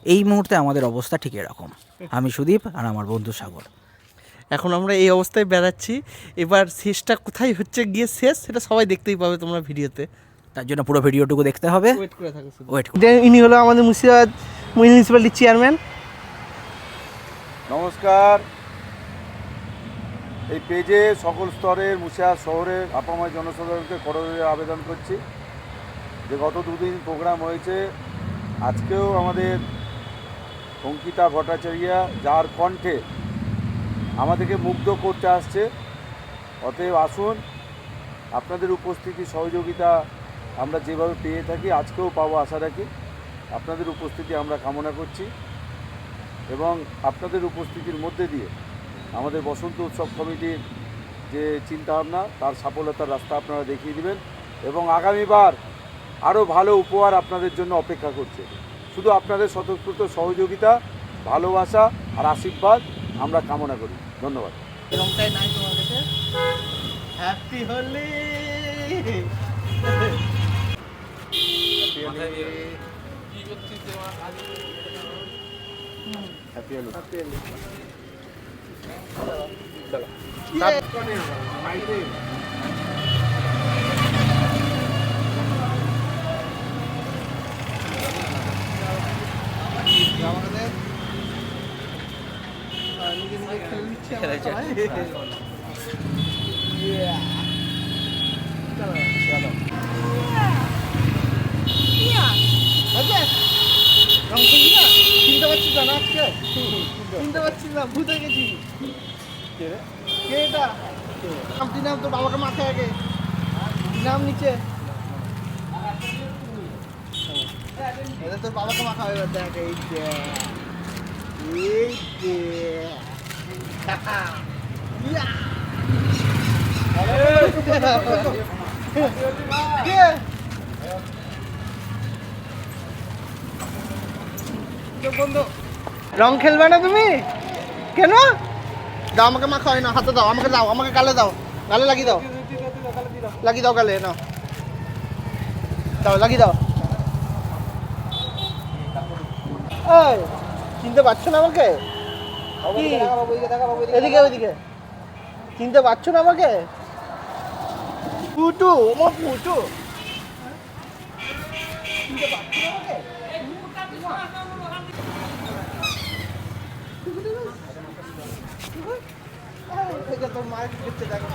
এই মুহূর্তে আমাদের অবস্থা ঠিক এরকম। আমি সুদীপ আর আমার বন্ধু সাগর। এখন আমরা এই অবস্থায় বেড়াচ্ছি, এবার শেষটা কোথায় হচ্ছে গিয়ে শেষ সেটা সবাই দেখতেই পাবে তোমরা ভিডিওতে। তার জন্য পুরো ভিডিওটুকু দেখতে হবে। ওয়েট করে থাকো, ওয়েট। ইনি হলো আমাদের মুর্শিদাবাদ মিউনিসিপ্যালিটির চেয়ারম্যান। নমস্কার। এই পেজে সকল স্তরের মুর্শিদাবাদ শহরের আপাময় জনসাধারণকে করজোড়ে আবেদন করছি যে গত দুদিন প্রোগ্রাম হয়েছে, আজকেও আমাদের অঙ্কিতা ভট্টাচার্যা যার কণ্ঠে আমাদেরকে মুগ্ধ করতে আসছে। অতএব আসুন, আপনাদের উপস্থিতি সহযোগিতা আমরা যেভাবে পেয়ে থাকি আজকেও পাবো আশা রাখি। আপনাদের উপস্থিতি আমরা কামনা করছি এবং আপনাদের উপস্থিতির মধ্যে দিয়ে আমাদের বসন্ত উৎসব কমিটির যে চিন্তাভাবনা তার সফলতার রাস্তা আপনারা দেখিয়ে দিবেন এবং আগামীবার আরও ভালো উপহার আপনাদের জন্য অপেক্ষা করছে। শুধু আপনাদের স্বতঃস্ফূর্ত সহযোগিতা, ভালোবাসা আর আশীর্বাদ আমরা কামনা করি। ধন্যবাদ। রংটাই নাই তোমার কাছে। হ্যাপি হোলি। হ্যাপি হোলি। চিনতে পারছিস না আজকে? চিনতে পারছিস না, ভূতে গেছি। কে এটা? নাম তোর বাবাকে মাথায় আগে নাম নিচে। তোর বাবাকে মাথা হয়ে দেখ। এই রং খেলবে না তুমি? কেন? দাও আমাকে মাখা হয় না, হাতে দাও, আমাকে দাও, আমাকে গালে দাও, গালে লাগিয়ে দাও, লাগিয়ে দাও গালে, নাও দাও, লাগিয়ে দাও। এই চিনতে পারছো না আমাকে? এদিকে ওইদিকে চিনতে পারছো না আমাকে? পুটু, আমার পুটু চিনতে পারছো না আমাকে? তোর মায়ের করছে দেখো।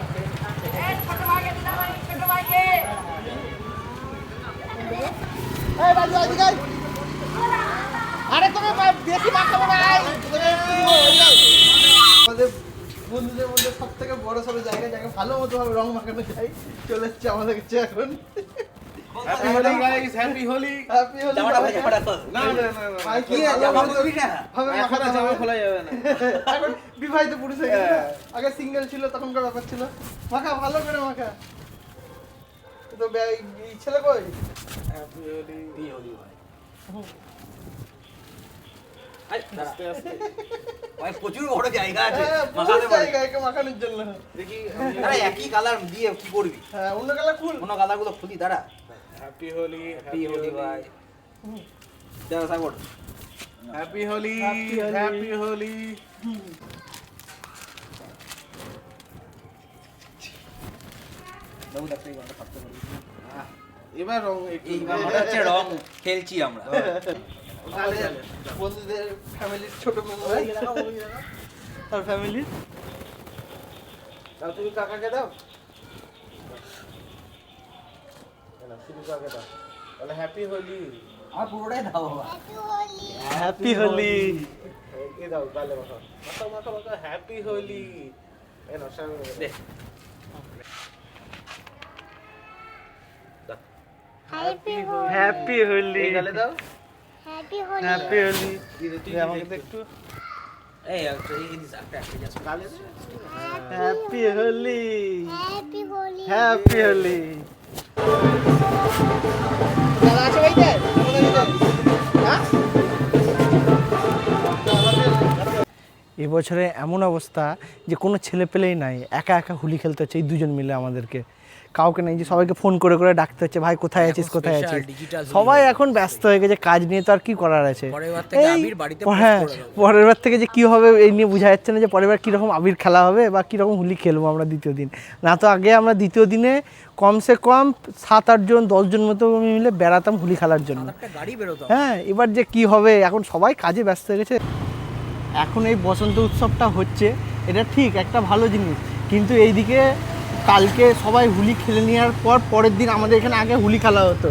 আরে তোকে বেশি মাখাবো না। আমাদের বন্ধুদের মধ্যে সব থেকে বড় সড়ো জায়গা যাকে ভালো মতো ভাবে রং মাখানো যায় চলে এসছে আমাদের কাছে এখন। Happy Holi guys, happy Holi. Happy Holi. জামাটা খোল। না ভাই কি জামা খুলবি না? হবে এখন মাখানো জামা খোলা যাবে না। এখন বিবাহিত পুরুষ হয়ে গেছে। আগে সিঙ্গেল ছিল তখনকার ব্যাপার ছিল। মাখা ভালো করে মাখা। তো এই ছেলে কই? হ্যাপি হোলি। হ্যাপি হোলি ভাই। আস্তে আস্তে ভাই প্রচুর বড় জায়গা আছে মাখাতে জায়গা একে মাখানোর জন্য। দেখি আরে একই কালার দিয়ে কি করবি? হ্যাঁ অন্য কালার খুল। কোন কালারগুলো খুলি দাঁড়া। হ্যাপি হোলি, হ্যাপি হোলি ভাই। যা সাগর। Happy Holi, happy Holi. এবার রং এইবার মনে হচ্ছে রং খেলছি আমরা। বন্ধুদের ফ্যামিলির ছোট মেম্বার আর ফ্যামিলি। দাও, তুমি কাকাকে দাও। শুধু কাকে দাও। তাহলে হ্যাপি হোলি। আর পুরোটাই দাও বাবা। হ্যাপি হোলি। এ দাও গালে মাখাও। মাখাও মাখাও মাখাও। হ্যাপি হোলি। এ নাও সামনে দে। হ্যাপি হোলি। গালে দাও। হ্যাপি হোলি। আমাকে দে একটু। এই এই দিস একটা জাস্ট গালে দে। হ্যাপি হোলি। হ্যাপি হোলি। দাদা আছে ভাইতে? হ্যাঁ? এবছরে এমন অবস্থা যে কোনো ছেলে পেলেই নাই, একা একা হোলি খেলতে হচ্ছে এই দুজন মিলে আমাদেরকে। কাউকে নেই যে সবাইকে ফোন করে করে ডাকতে হচ্ছে, ভাই কোথায় এখন আছিস কোথায় special আছিস। digital সবাই এখন ব্যস্ত হয়ে গেছে, কাজ নিয়ে তো আর কি করার আছে। পরের বার থেকে আবির বাড়িতে post হ্যাঁ, করে দেবো। পরের বার থেকে যে কি হবে এই নিয়ে বোঝা যাচ্ছে না, যে পরের বার কীরকম আবির খেলা হবে বা কীরকম হোলি খেলবো আমরা দ্বিতীয় দিন। না তো আগে আমরা দ্বিতীয় দিনে কমসে কম 7-8 জন 10 জন মতো মিলে বেড়াতাম হোলি খেলার জন্য। একটা গাড়ি বেরোতো। হ্যাঁ, এবার যে কি হবে, এখন সবাই কাজে ব্যস্ত হয়ে গেছে। এখন এই বসন্ত উৎসবটা হচ্ছে, এটা ঠিক একটা ভালো জিনিস, কিন্তু এইদিকে কালকে সবাই হোলি খেলে নেওয়ার পর পরের দিন আমাদের এখানে আগে হোলি খেলা হতো,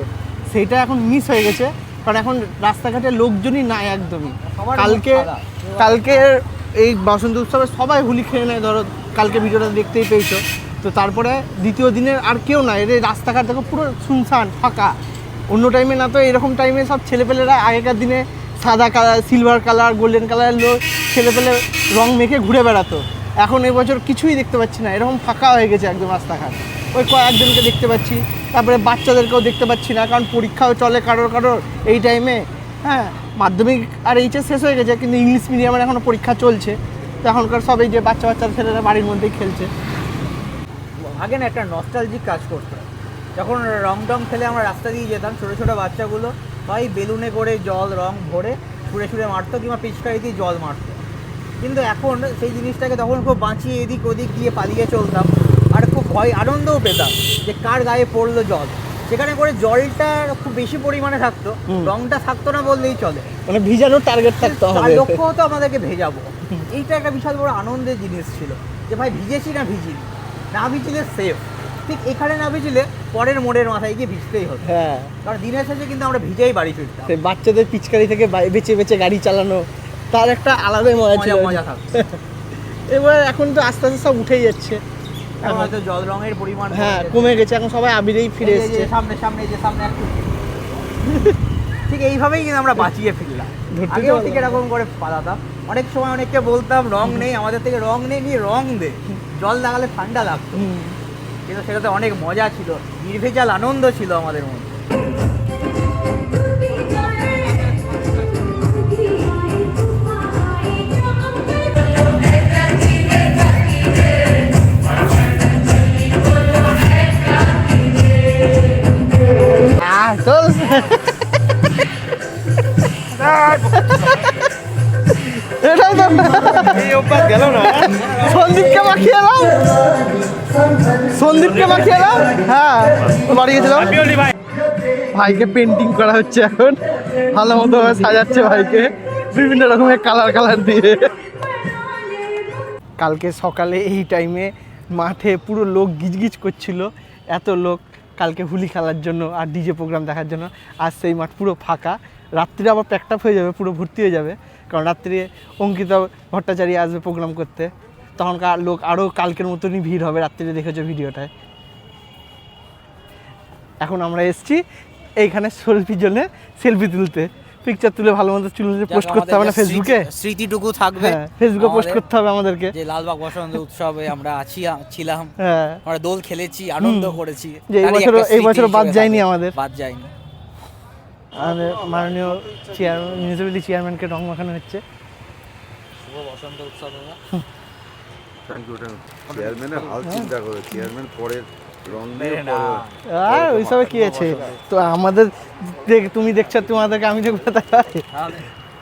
সেইটা এখন মিস হয়ে গেছে। কারণ এখন রাস্তাঘাটে লোকজনই নাই একদমই। কালকে এই বসন্ত উৎসবে সবাই হোলি খেলে নেয়, ধরো কালকে ভিডিওটা দেখতেই পেয়েছো। তো তারপরে দ্বিতীয় দিনের আর কেউ নাই, এই রাস্তাঘাট দেখো পুরো শুনশান ফাঁকা। অন্য টাইমে না তো এরকম টাইমে সব ছেলেপেলেরা আগেকার দিনে সাদা কালার, সিলভার কালার, গোল্ডেন কালারের লোক ছেলেপেলে রং মেখে ঘুরে বেড়াতো। এখন এবছর কিছুই দেখতে পাচ্ছি না, এরকম ফাঁকা হয়ে গেছে একদম রাস্তাঘাট। ওই কয়েকজনকে দেখতে পাচ্ছি, তারপরে বাচ্চাদেরকেও দেখতে পাচ্ছি না, কারণ পরীক্ষাও চলে কারোর এই টাইমে। হ্যাঁ, মাধ্যমিক আর এইচএস শেষ হয়ে গেছে, কিন্তু ইংলিশ মিডিয়ামের এখনও পরীক্ষা চলছে। তো এখনকার সব এই যে বাচ্চা ছেলেরা বাড়ির মধ্যেই খেলছে। আগে না একটা নস্টালজিক কাজ করতো, যখন রং টং খেলে আমরা রাস্তা দিয়ে যেতাম, ছোটো ছোটো বাচ্চাগুলো ভাই বেলুনে করে জল রং ভরে ছুঁড়ে ছুঁড়ে মারতো, কিংবা পিচকারি দিয়ে জল মারতো। কিন্তু এখন সেই জিনিসটাকে তখন খুব বাঁচিয়ে এদিক ওদিক দিয়ে পালিয়ে চলতাম, আর খুব ভয় আনন্দও পেতাম যে কার গায়ে পড়লো জল। সেখানে করে জলটা খুব বেশি পরিমাণে থাকতো, রংটা থাকতো না বললেই চলে, মানে ভিজানোর টার্গেট থাকতো, তার লক্ষ্য হতো আমাদেরকে ভেজাবো। এইটা একটা বিশাল বড় আনন্দের জিনিস ছিল, যে ভাই ভিজেছি না ভিজিনি, না ভিজলে সেফ। ঠিক এখানে না ভিজলে পরের মোড়ের মাথায় গিয়ে ভিজতেই হতো। হ্যাঁ, কারণ দিনের শেষে কিন্তু আমরা ভিজেই বাড়ি ফিরতাম। সেই বাচ্চাদের পিচকারি থেকে বেঁচে বেঁচে গাড়ি চালানো, তার একটা আলাদাই মজা ছিল। মজা থাকতো। এবার এখন তো আস্তে আস্তে সব উঠেই যাচ্ছে, এখন হয়তো জল রঙের পরিমাণ হ্যাঁ কমে গেছে, এখন সবাই আবিরেই ফিরে এই যে এসেছে। সামনে একটু ঠিক এইভাবেই কিন্তু আমরা বাঁচিয়ে ফিরলাম। ধরতে আগেও তো ঠিক এরকম করে পালাতাম, অনেক সময় অনেককে বলতাম রং নেই আমাদের থেকে, রং নেই নিয়ে রং দে, জল লাগালে ঠান্ডা লাগতো, কিন্তু সেটাতে অনেক মজা ছিল, নির্ভেজাল আনন্দ ছিল আমাদের মধ্যে। চল এটাই তো এই অভ্যাস গেল না। সন্দীপকে মাখিয়ে এলাম, হ্যাঁ বাড়ি গেছিলাম। ভাইকে পেন্টিং করা হচ্ছে এখন, ভালো মতো সাজাচ্ছে ভাইকে বিভিন্ন রকমের কালার দিয়ে। কালকে সকালে এই টাইমে মাঠে পুরো লোক গিজগিজ করছিল, এত লোক কালকে হোলি খেলার জন্য আর ডিজে প্রোগ্রাম দেখার জন্য। আর সেই মাঠ পুরো ফাঁকা, রাত্রিরে আবার প্যাকড আপ হয়ে যাবে, পুরো ভর্তি হয়ে যাবে, কারণ রাত্রে অঙ্কিতা ভট্টাচার্য আসবে প্রোগ্রাম করতে, তখনকার লোক আরও কালকের মতনই ভিড় হবে, রাত্রিরে দেখেছো ভিডিওটায়। এখন আমরা এসছি এইখানে সেলফি তুলতে, পিকচার তুলে ভালো মতো পোস্ট করতে হবে না ফেসবুকে, স্মৃতিটুকু থাকবে, ফেসবুকে পোস্ট করতে হবে আমাদেরকে, যে লালবাগ বসন্ত উৎসবে আমরা ছিলাম, হ্যাঁ আমরা দোল খেলেছি, আনন্দ করেছি, যে এই বছর বাদ যায়নি, বাদ যায়নি। আমাদের মাননীয় মিউনিসিপ্যালিটি চেয়ারম্যানকে রং মাখানো হচ্ছে। শুভ বসন্ত উৎসব। চেয়ারম্যানের হাল চিন্তা করে, চেয়ারম্যান পরের রং নিয়ে আর ওইসবে কি আছে, তো আমাদের তুমি দেখছো, তোমাদেরকে আমি দেখবো,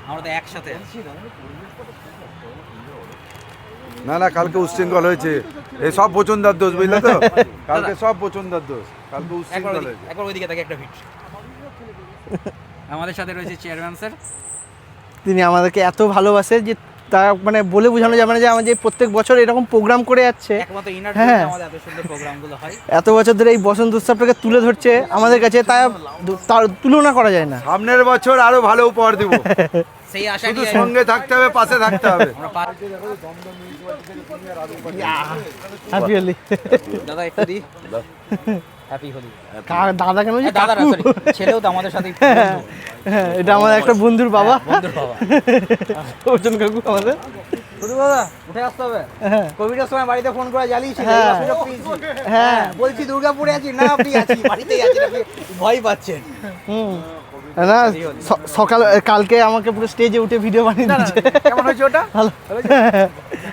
আমরা তো একসাথে আছি। না কালকে উচ্ছৃঙ্খল হয়েছে, এই সব বচনদার দোষ, বুঝলে তো, কালকে সব বচনদার দোষ, কালকে উচ্ছৃঙ্খল হয়েছে। একবার ওইদিকে তাকে একটা ভিট। আমাদের সাথে রয়েছে চেয়ারম্যান স্যার, তিনি আমাদেরকে এত ভালোবাসে যে তা মানে বলে বোঝানো যাবে না, যে আমাদের প্রত্যেক বছর এরকম প্রোগ্রাম করে যাচ্ছে, একমাত্র ইনার হ্যাঁ আমাদের এত সুন্দর প্রোগ্রামগুলো হয়, এত বছর ধরে এই বসন্ত উৎসবটাকে তুলে ধরছে আমাদের কাছে, তার তুলনা করা যায় না। সামনের বছর আরো ভালো উপহার দিব, সেই আশা শুধু নিয়ে সঙ্গে থাকতে হবে, পাশে থাকতে হবে। হ্যাপি হোলি দাদা, একটু দি হ্যাপি হোলি। দাদা কেন, দাদা সরি, ছেলেও তো আমাদের সাথে, হ্যাঁ এটা আমাদের একটা বন্ধুর বাবা, বন্ধুর বাবা অর্জুন কাকু আমাদের। দাদা উঠে আসতে হবে, কোভিডের সময় বাড়িতে ফোন করে জ্বালিয়েছি, হ্যাঁ বলছি দুর্গাপুরে আছি, না আপনি আছি বাড়িতেই আছি, আপনি ভয় পাচ্ছেন। না সকালে কালকে আমাকে পুরো স্টেজে উঠে ভিডিও বানিয়ে দিয়েছে, কেমন হয়েছে ওটা? ভালো,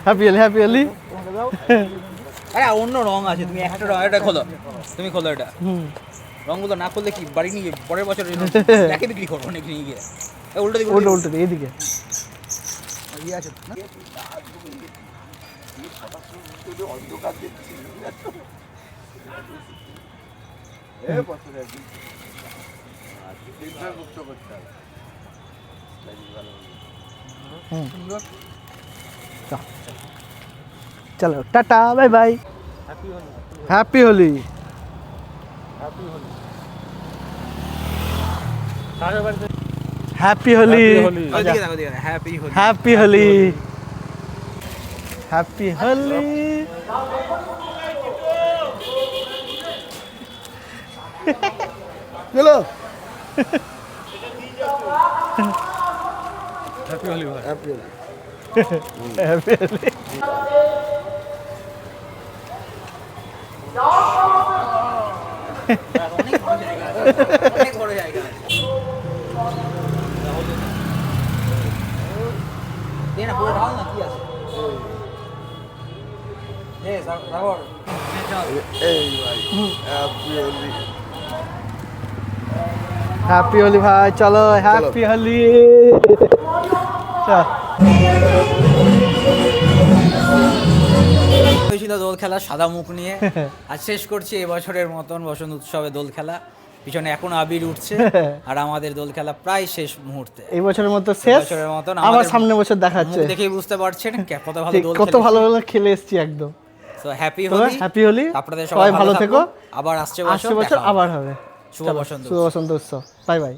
হ্যাপি হোলি। আরে অন্য রং আছে, তুমি একটা রং এটা খোলো, তুমি খোলো এটা। হুম রঙগুলো না করলে কি বাড়ি নিয়ে পরের বছর ব্যাকে বিক্রি করবো অনেক নিয়ে গিয়ে। উল্টো দিকে উল্টো উল্টো এইদিকে ইয়ে আছে না? অন্ধকার দেখছি বছরে একদিন মুক্ত করতে হবে। চলো tata bye bye, happy Holi. Happy Holi, ওইদিকে দেখো, ওইদিকে দেখো, happy Holi. Happy Holi, happy Holi. চলো হ্যাপি হোলি ভাই। হ্যাপি হোলি। হ্যাপি হোলি। অনেক বড় জায়গা আছে, অনেক বড় জায়গা আছে। দে না, পুরো ঢাল না, কি আছে? দে, সাগর। এই ভাই হ্যাপি হোলি। হ্যাপি হোলি ভাই, চলো হ্যাপি হোলি। হয়েছিল দোল খেলা সাদা মুখ নিয়ে। আর শেষ করছি এবছরের মতন বসন্ত উৎসবে দোল খেলা। পিছনে এখন আবির উঠছে আর আমাদের দোল খেলা প্রায় শেষ মুহূর্তে। এই বছরের মতো শেষ, বছরের মতন আবার আমাদের সামনে বছর দেখাচ্ছে। মুখ দেখেই বুঝতে পারছেন কত ভালো ঠিক, দোল কত ভালো ভালো খেলে এসেছি একদম। সো হ্যাপি তো হোলি, হ্যাপি হোলি, আপনাদের সবাই ভালো থেকো। আবার আসছে আসছে বছর দেখা হবে। আবার হবে। শুভ চলো, বসন্ত শুভ বসন্ত উৎসব, বাই বাই।